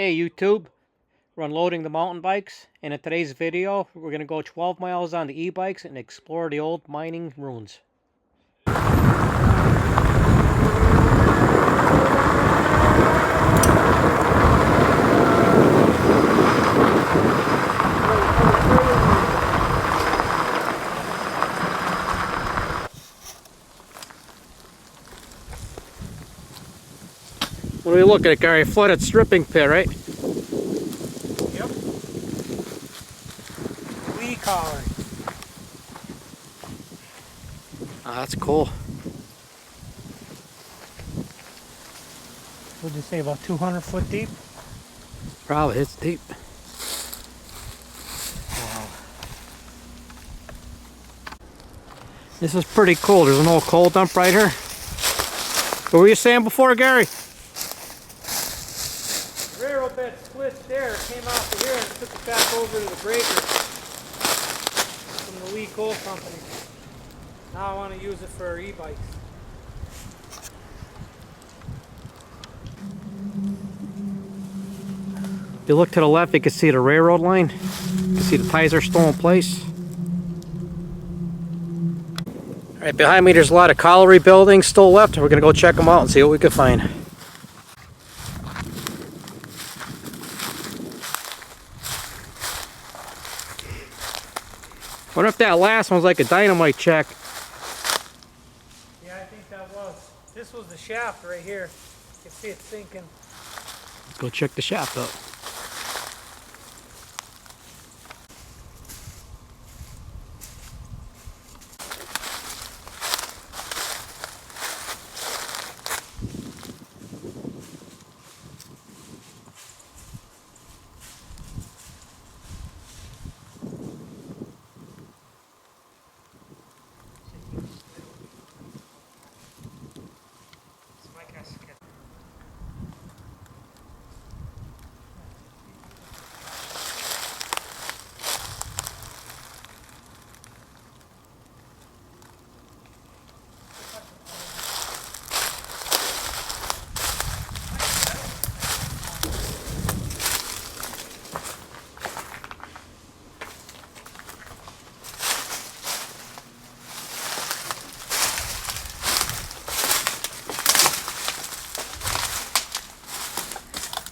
Hey YouTube, we're unloading the mountain bikes, and in today's video we're going to go 12 miles on the e-bikes and explore the old mining ruins. What are we looking at, Gary? Flooded stripping pit, right? Yep. Colliery. Oh, that's cool. What did you say, about 200 foot deep? Probably, it's deep. Wow. This is pretty cool. There's an old coal dump right here. What were you saying before, Gary? Railroad bed split there, came out to here and took it back over to the breaker from the Lee Coal Company. Now I want to use it for e-bikes. If you look to the left, you can see the railroad line. You can see the ties are still in place. Alright, behind me there's a lot of colliery buildings still left. We're going to go check them out and see what we can find. Wonder if that last one's like a dynamite check. Yeah, I think that was. This was the shaft right here. You can see it sinking. Let's go check the shaft out.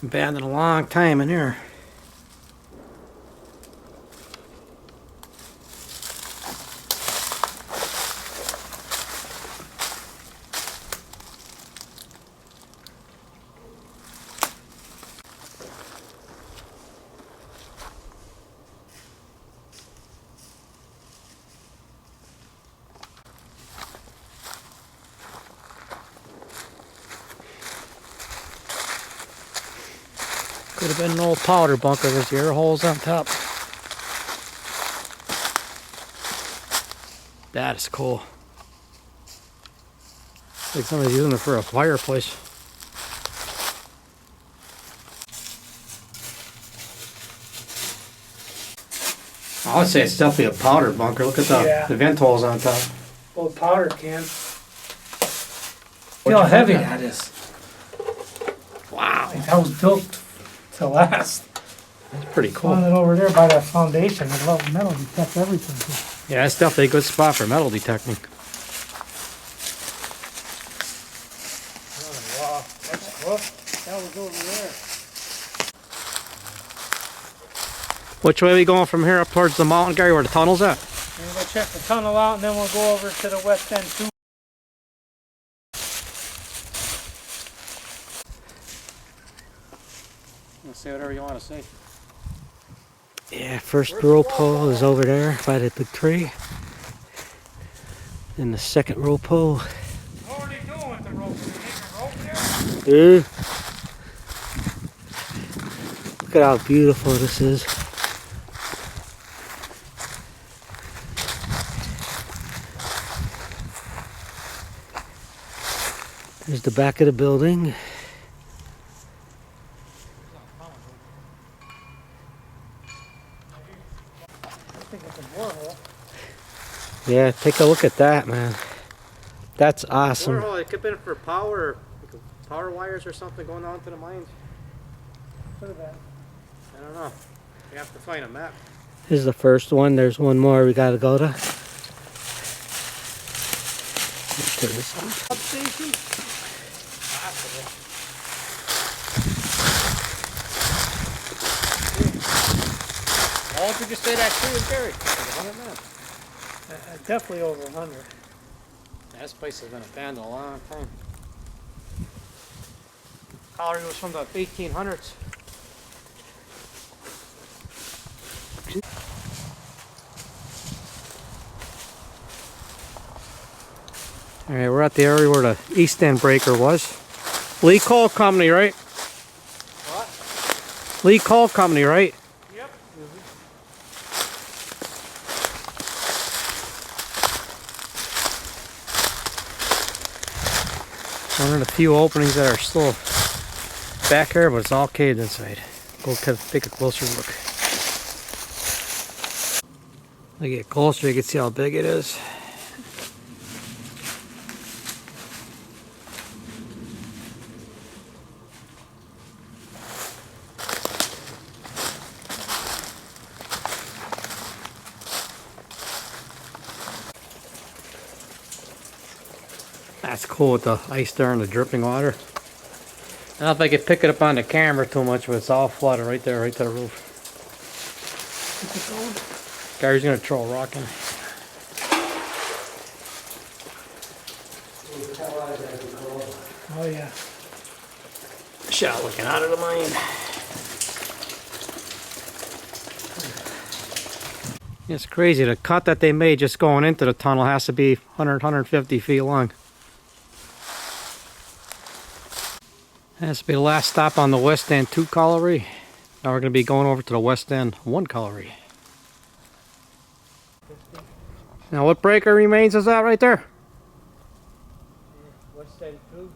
Abandoned a long time in here. Could have been an old powder bunker. There's the air holes on top. That is cool. Like somebody's using it for a fireplace. I would say it's definitely a powder bunker. Look at the vent holes on top. Old powder can. See how heavy that is. Wow. Like that was built to last. That's pretty cool. Found it over there by that foundation. I love metal detect everything. Yeah, it's definitely a good spot for metal detecting. Oh, wow. That's cool. That was over there. Which way are we going from here up towards the mountain, Gary, where the tunnel's at? We're going to check the tunnel out and then we'll go over to the west end too. Say whatever you want to say. Yeah, first rope hole is over there by the big tree. Then the second rope hole. What are they doing with the rope? Are they making a rope there? Look at how beautiful this is. There's the back of the building. Yeah, take a look at that, man. That's awesome. Borehole, it could have been for power, like power wires or something going on to the mines. Could have been. I don't know. We have to find a map. This is the first one. There's one more we gotta go to. Turn this on. Substation? Possibly. How long did you say that tree was buried? Like 100 minutes. Definitely over 100. Yeah, this place has been abandoned a long time. Colliery was from the 1800s. Alright, we're at the area where the east end breaker was. Lee Coal Company, right? What? Lee Coal Company, right? Yep. One of the few openings that are still back here, but it's all caved inside. Go take a closer look. When you get closer, you can see how big it is. That's cool with the ice there and the dripping water. I don't know if I could pick it up on the camera too much, but it's all flooded right there, right to the roof. Gary's gonna throw a rock in. Oh, yeah. Shot looking out of the mine. It's crazy. The cut that they made just going into the tunnel has to be 100, 150 feet long. Has to be the last stop on the West End 2 Colliery. Now we're going to be going over to the West End 1 Colliery. Now what breaker remains is that right there? West End 2?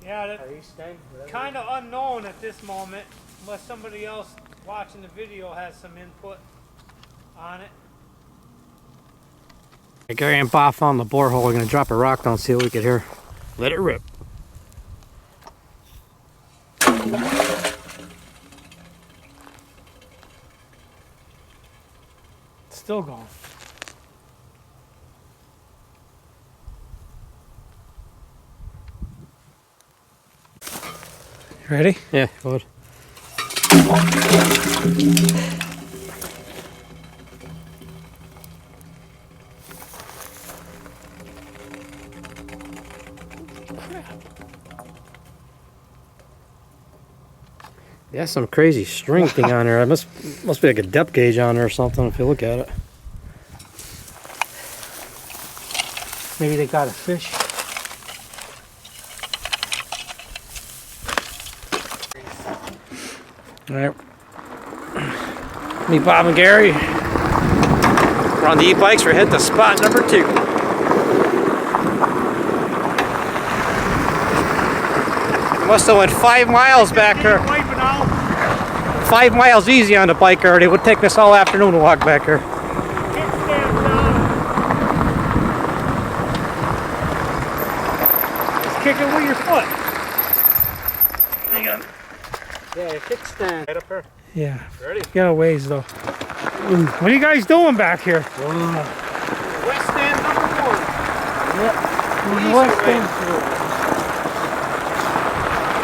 Yeah, that's kind of unknown at this moment, unless somebody else watching the video has some input on it. Gary and Bob found the borehole. We're going to drop a rock down, see what we can hear. Let it rip. It's still going. Ready? Yeah, good. That's some crazy string thing on there. It must be like a depth gauge on there or something if you look at it. Maybe they got a fish. Alright. Me, Bob, and Gary. We're on the e-bikes. We're heading to spot number 2. Must have went 5 miles back here. 5 miles easy on the bike already. It would take us all afternoon to walk back here. Just kick it with your foot. Hang on. Yeah, kickstand. Right up here. Yeah. Ready? Got a ways though. What are you guys doing back here? West End number 1. Yep. West End.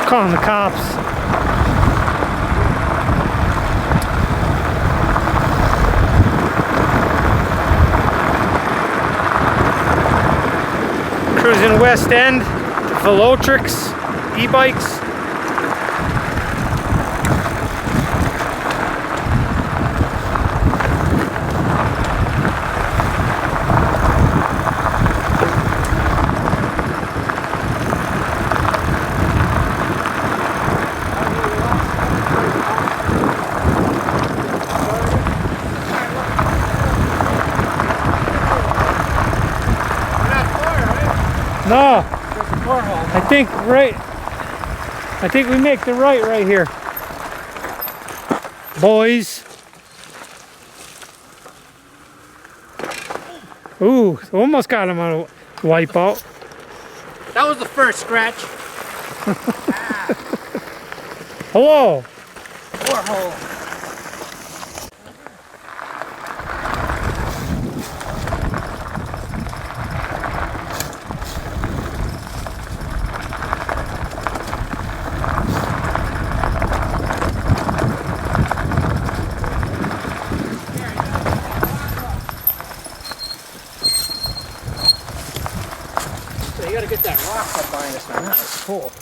Calling the cops. Cruising West End, Velotrix, e-bikes. No, I think right. I think we make the right here, boys. Ooh, almost got him on a wipeout. That was the first scratch. Hello. Borehole. So you gotta get that rock up behind us, man. That is cool.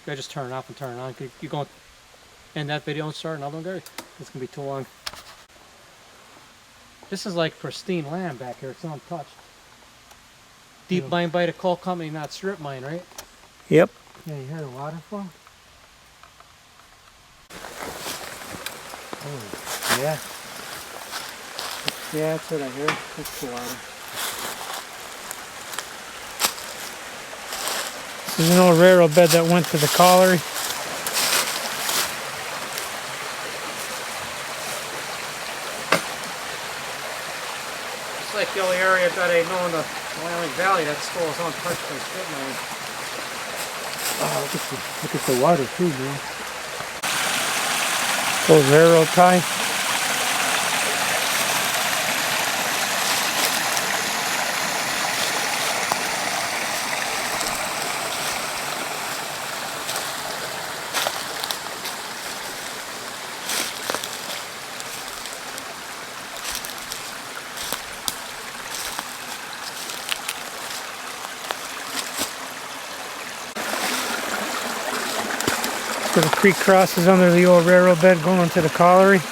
I just turn it off and turn it on. You going to end that video and start another one, Gary? It's gonna be too long. This is like pristine land back here. It's untouched. Deep mine by the coal company, not strip mine, right? Yep. Yeah, you hear the water flow? Oh, yeah. Yeah, that's what I hear. That's the water. There's an old railroad bed that went to the Colliery. It's like the only area that I know in the Wyoming Valley that still is untouched by strip mine. Oh, look at the water too, man. Those railroad ties. Where the creek crosses under the old railroad bed going to the Colliery.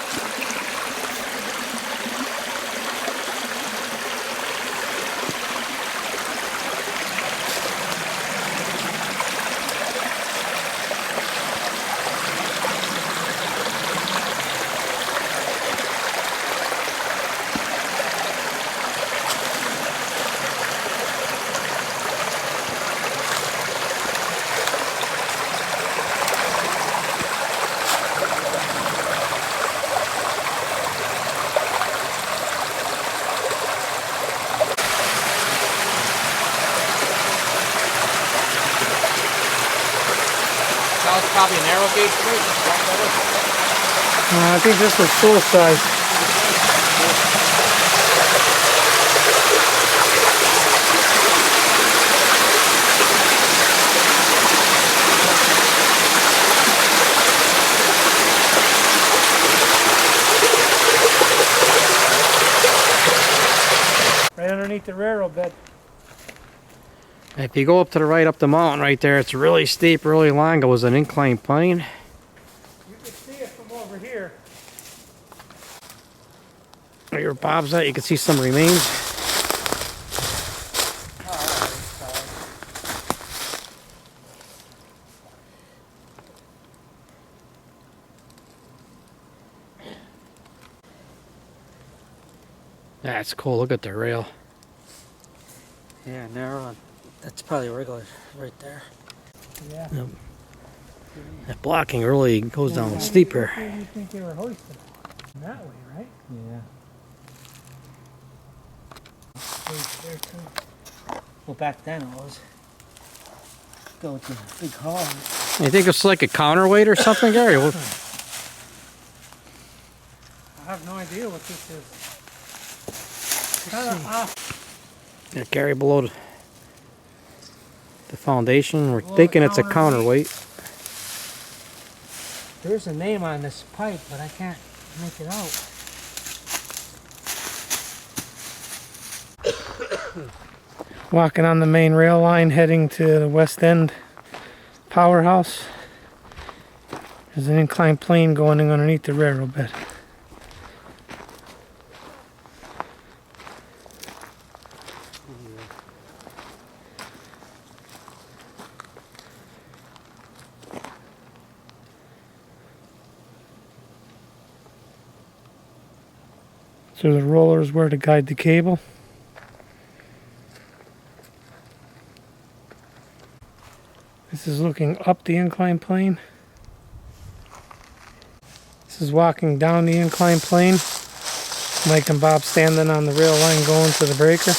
That was probably a narrow gauge bridge. I think this was full size. Right underneath the railroad bed. If you go up to the right up the mountain right there, it's really steep, really long. It was an incline plane. You can see it from over here. Right where Bob's at, you can see some remains. That's cool. Look at the rail. Yeah, narrow. That's probably regular right there. Yeah. Yep. That blocking really goes down steep here. Where do you think they were hoisted? That way, right? Yeah. There too. Well, back then it was. Go with the big hall. You think it's like a counterweight or something, Gary? What? I have no idea what this is. Kind of off. Yeah, Gary, below the foundation. We're thinking it's a counterweight. There's a name on this pipe, but I can't make it out. Walking on the main rail line heading to the West End powerhouse. There's an inclined plane going in underneath the railroad bed. So the rollers were to guide the cable. This is looking up the inclined plane. This is walking down the inclined plane. Mike and Bob standing on the rail line going to the breaker.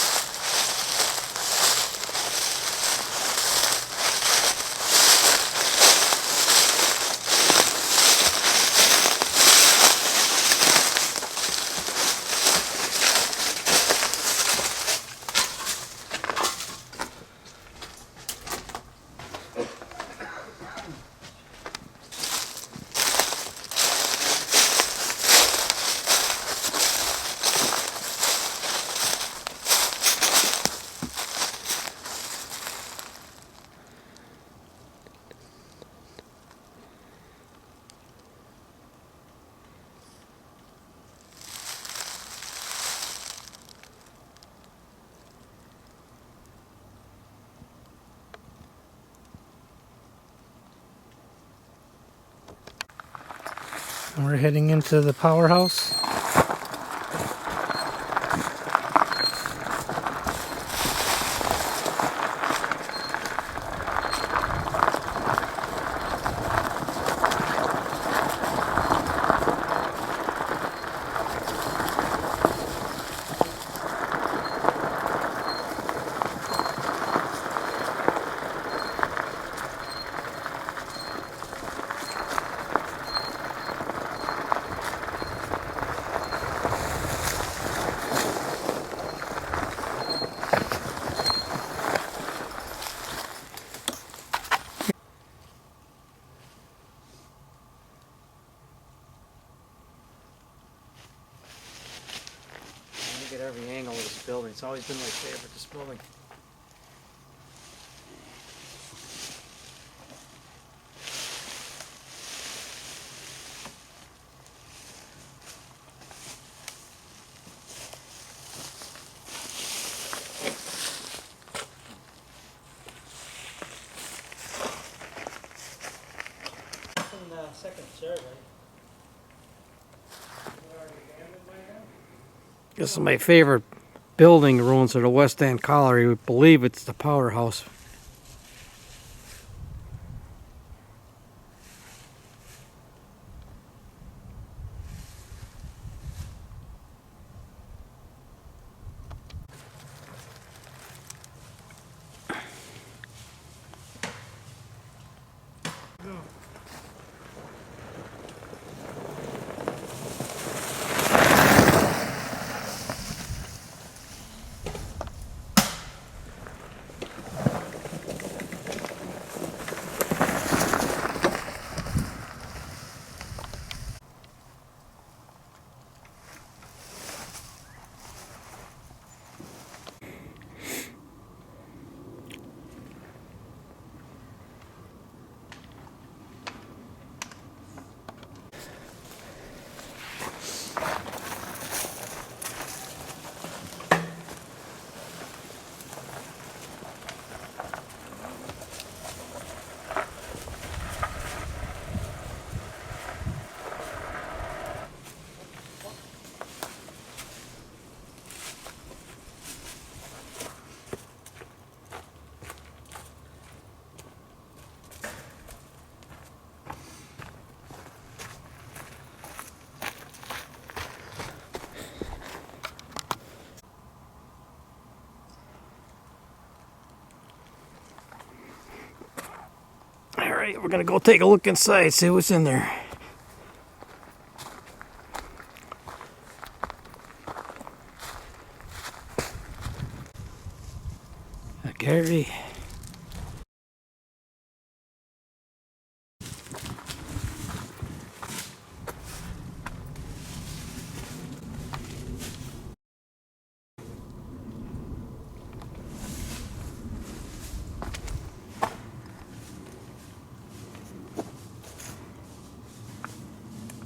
And we're heading into the powerhouse. Look at every angle of this building. It's always been my favorite, this building. Second survey. This is my favorite building ruins of the West End Colliery. We believe it's the powerhouse. Alright, we're gonna go take a look inside, see what's in there. Gary.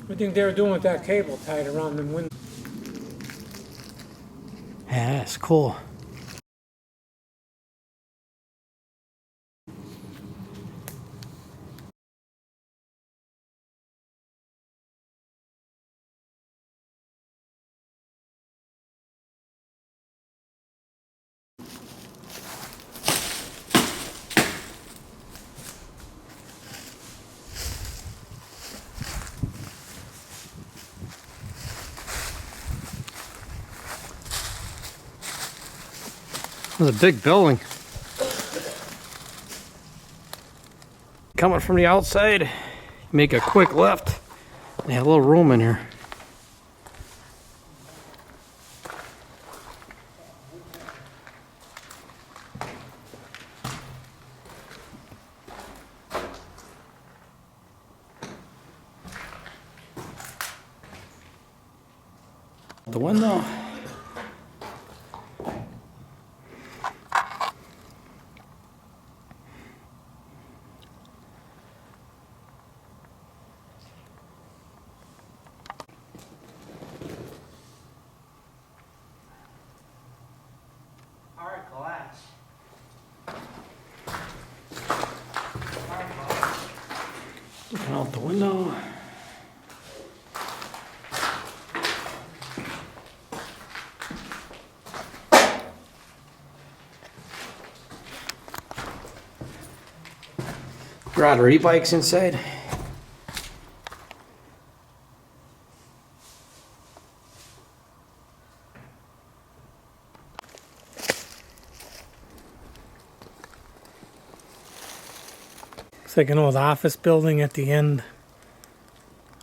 What do you think they were doing with that cable tied around them windows? Yeah, that's cool. It's a big building. Coming from the outside, make a quick left, and have a little room in here. The window. Hard glass. Looking out the window. Brought our e-bikes inside. It's like an old office building at the end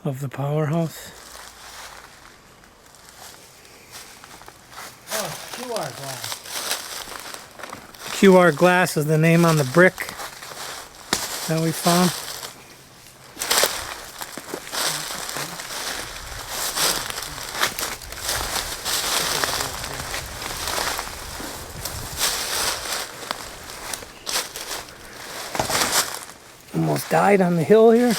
of the powerhouse. Oh, QR glass. QR glass is the name on the brick that we found. Almost died on the hill here.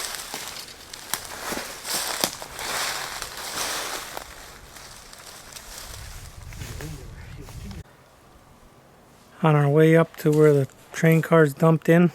On our way up to where the train cars dumped in.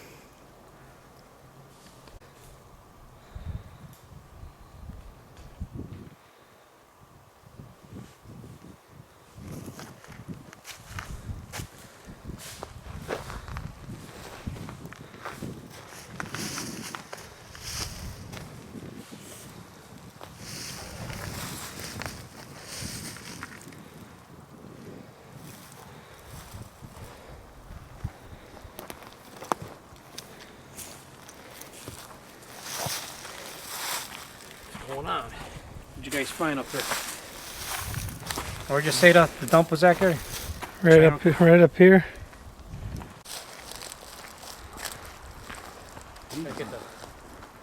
What's going on? What'd you guys find up there? Where'd you say the dump was at, Gary? Right up here. Get the...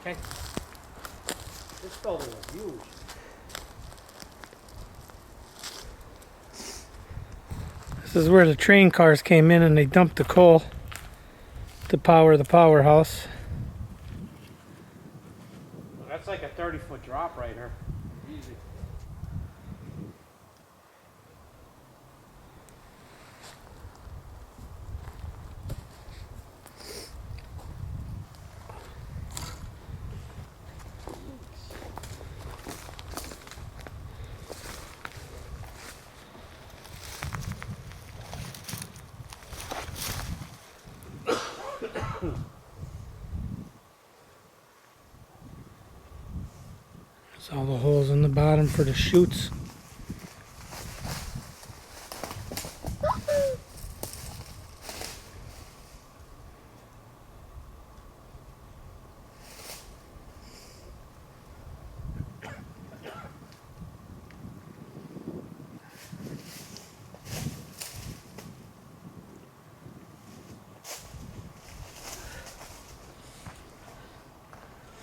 Okay. This building is huge. This is where the train cars came in and they dumped the coal to power the powerhouse. Well, that's like a 30-foot drop right here. Easy. There's all the holes in the bottom for the chutes.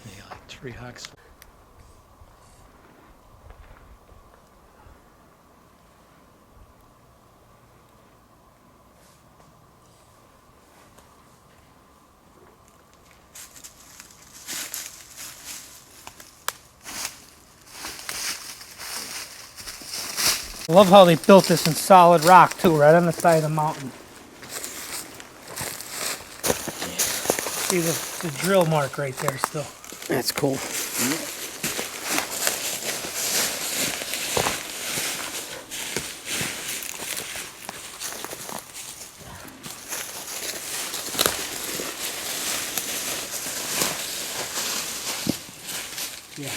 Yeah, like 3 hacks. I love how they built this in solid rock too, right on the side of the mountain. See the drill mark right there still. That's cool. Yeah.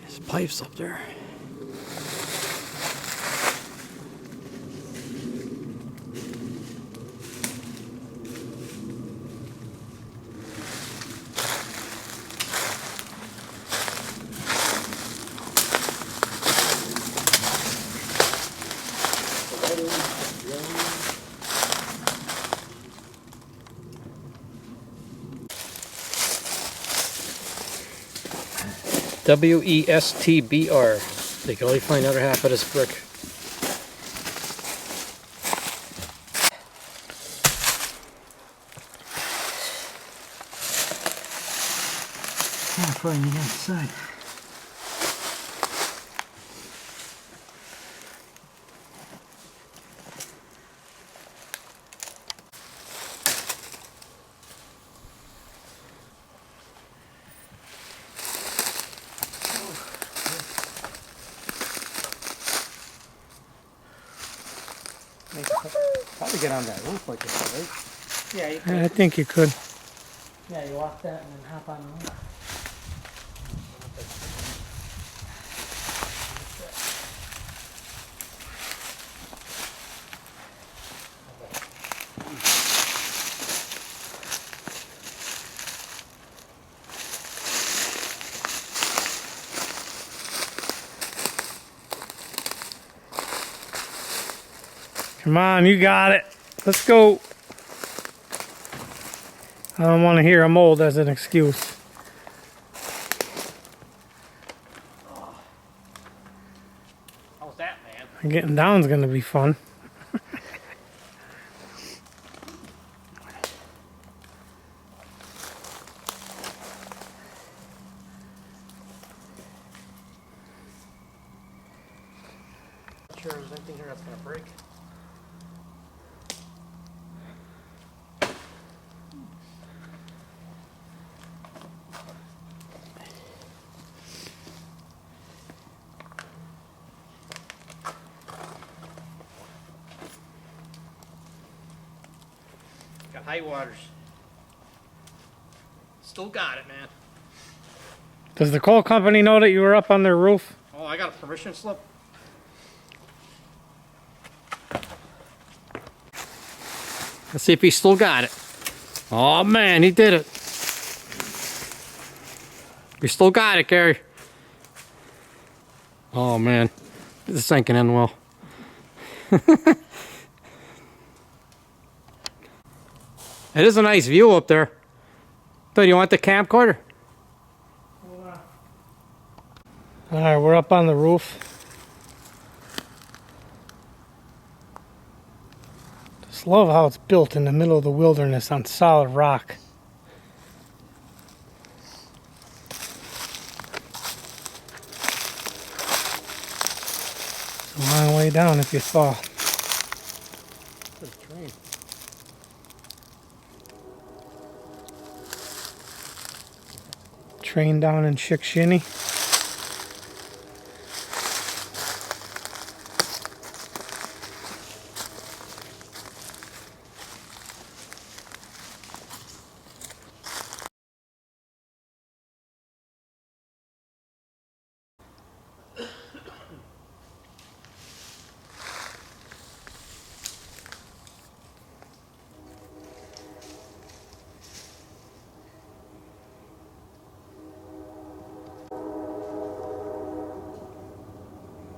There's pipes up there. WESTBR. They can only find the other half of this brick. try on the other side. Probably get on that roof like this, right? Yeah, you can. I think you could. Yeah, you walk that and then hop on the roof. Come on, you got it. Let's go. I don't want to hear I'm old as an excuse. How's that, man? Getting down's gonna be fun. Sure, there's anything here that's gonna break. Got high waters. Still got it, man. Does the coal company know that you were up on their roof? Oh, I got a permission slip. Let's see if he still got it. Oh man, he did it. We still got it, Gary. Oh man, this is sinking in well. It is a nice view up there. So you want the camcorder? Alright, we're up on the roof. Just love how it's built in the middle of the wilderness on solid rock. It's a long way down if you fall. Train down in Chick-Shinny.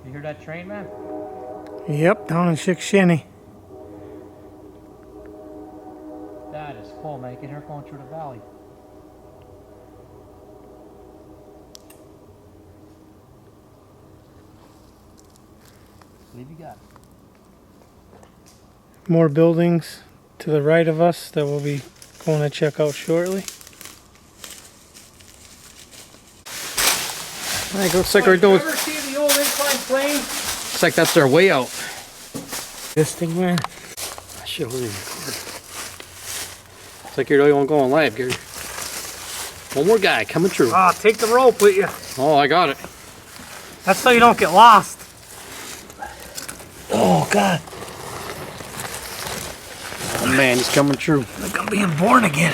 You hear that train, man? Yep, down in Chick-Shinny. That is cool, man. You can hear it going through the valley. I believe you got it. More buildings to the right of us that we'll be going to check out shortly. I think it looks like we're doing. Ever see the old incline plane? Looks like that's our way out. This thing, man. I should have recorded. Looks like you're the only one going live, Gary. One more guy coming through. Ah, take the rope with you. Oh, I got it. That's so you don't get lost. Oh, God. Oh man, he's coming through. Like I'm being born again.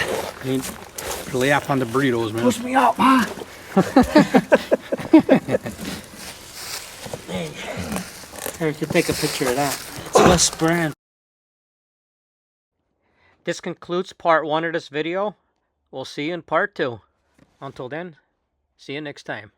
Laugh on the burritos, man. Push me up, huh? Hey, here, you can take a picture of that. It's West Brand. This concludes part 1 of this video. We'll see you in part 2. Until then, see you next time.